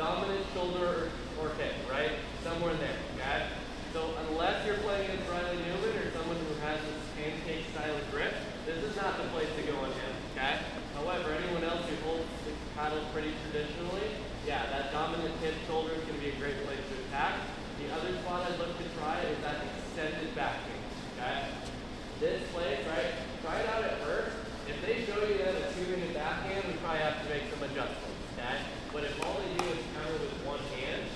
dominant shoulder or hip, right? Somewhere in there, okay? So unless you're playing against Riley Newman or someone who has this pancake style of grip, this is not the place to go on him, okay? However, anyone else who holds the paddle pretty traditionally, yeah, that dominant hip shoulder is going to be a great place to attack. The other spot I'd look to try is that extended back kick, okay? This place, right, try it out at first. If they show you that a 2-minute backhand, we probably have to make some adjustments, okay? But if all they do is counter with one hand,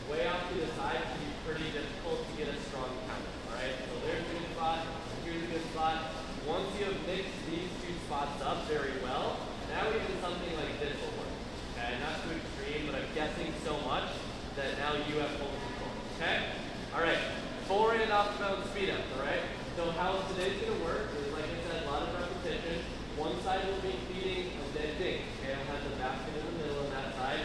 way off to the side can be pretty difficult to get a strong counter, all right? So there's a good spot, here's a good spot. Once you have mixed these two spots up very well, now even something like this will work, okay? Not too extreme, but I'm guessing so much that now you have full control, okay? All right, forehand off the bounce speed up, all right? So how today's going to work is, like I said, a lot of repetition. One side will be feeding a dead dink. Okay, I'll have the basket in the middle on that side.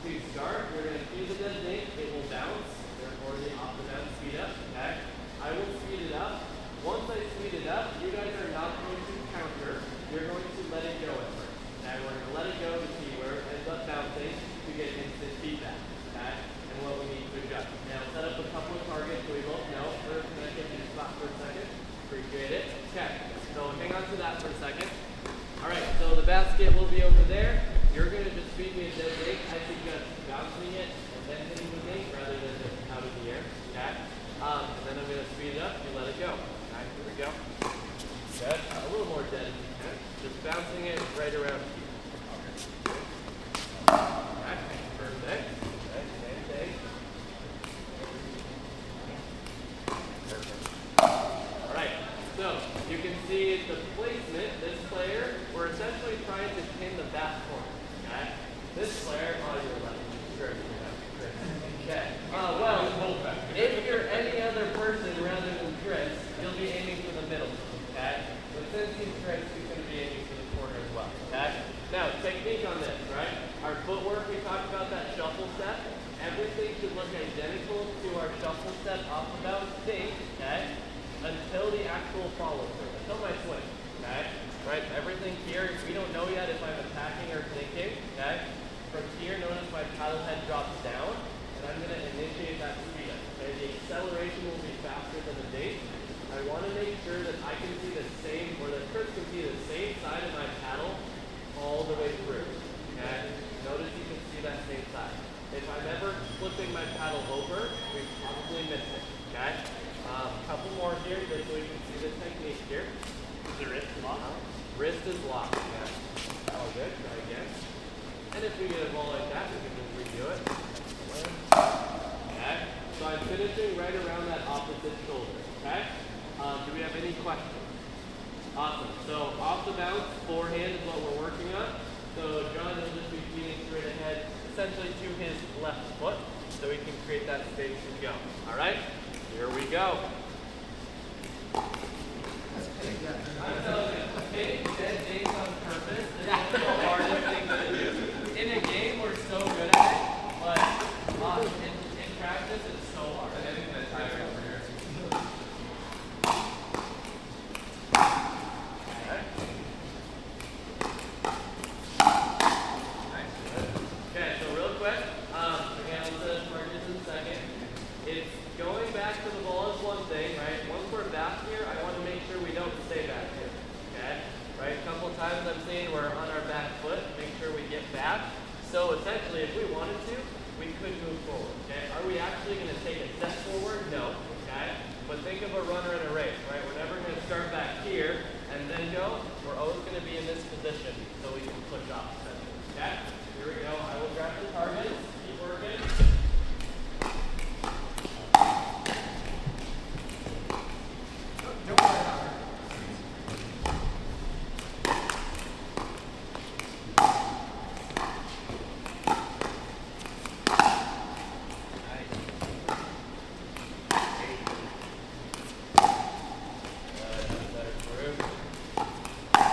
To start, you're going to feed the dead dink. It will bounce, therefore the off the bounce speed up. Okay, I will speed it up. Once I speed it up, you guys are not going to counter. You're going to let it go at first. Okay, we're going to let it go to see where it ends up bouncing to get instant feedback. Okay, and what we need to adjust. Now, set up a couple of targets so we both know. First, can I get your spot for a second? Appreciate it. Okay, so hang on to that for a second. All right, so the basket will be over there. You're going to just feed me a dead dink. I suggest bouncing it and then hitting the dink rather than just out of the air. Okay, and then I'm going to speed it up and let it go. All right, here we go. Good. A little more dead if you can. Just bouncing it right around here. Okay, perfect. Okay, same thing. So, you can see the placement, this player, we're essentially trying to pin the back corner, okay? This player, you're left. Sure, okay. Well, if you're any other person rather than Chris, you'll be aiming for the middle, okay? But since he's Chris, he's going to be aiming for the corner as well, okay? Now, technique on this, right? Our footwork, we talked about that shuffle step. Everything should look identical to our shuffle step off the bounce dink, okay? Until the actual follow through, until my swing, okay? Right, everything here, we don't know yet if I'm attacking or thinking, okay? From here, notice my paddle head drops down, and I'm gonna initiate that speed up, okay? The acceleration will be faster than the dink. I wanna make sure that I can see the same, or that Chris can see the same side of my paddle all the way through, okay? Notice you can see that same side. If I'm ever flipping my paddle over, we probably missed it, okay? Couple more here just so we can see the technique here. Is the wrist locked? Wrist is locked, yeah. All good, try again. And if we get a ball like that, we can just redo it. Okay, so I'm finishing right around that opposite shoulder, okay? Do we have any questions? Awesome, so off the bounce, forehand is what we're working on. So John will just be feeding straight ahead, essentially to his left foot, so he can create that space and go, all right? Here we go. I'm telling you, hitting dead dinks on purpose is the hardest thing to do. In a game, we're so good at it, but in practice, it's so hard. I think that's higher over here. Okay, so real quick, again, I'll set up markers in a second. It's going back to the ball is one thing, right? Once we're back here, I want to make sure we don't stay back here, okay? Right, a couple times I'm seeing we're on our back foot, make sure we get back. So essentially, if we wanted to, we could move forward, okay? Are we actually going to take a step forward? No, okay? But think of a runner in a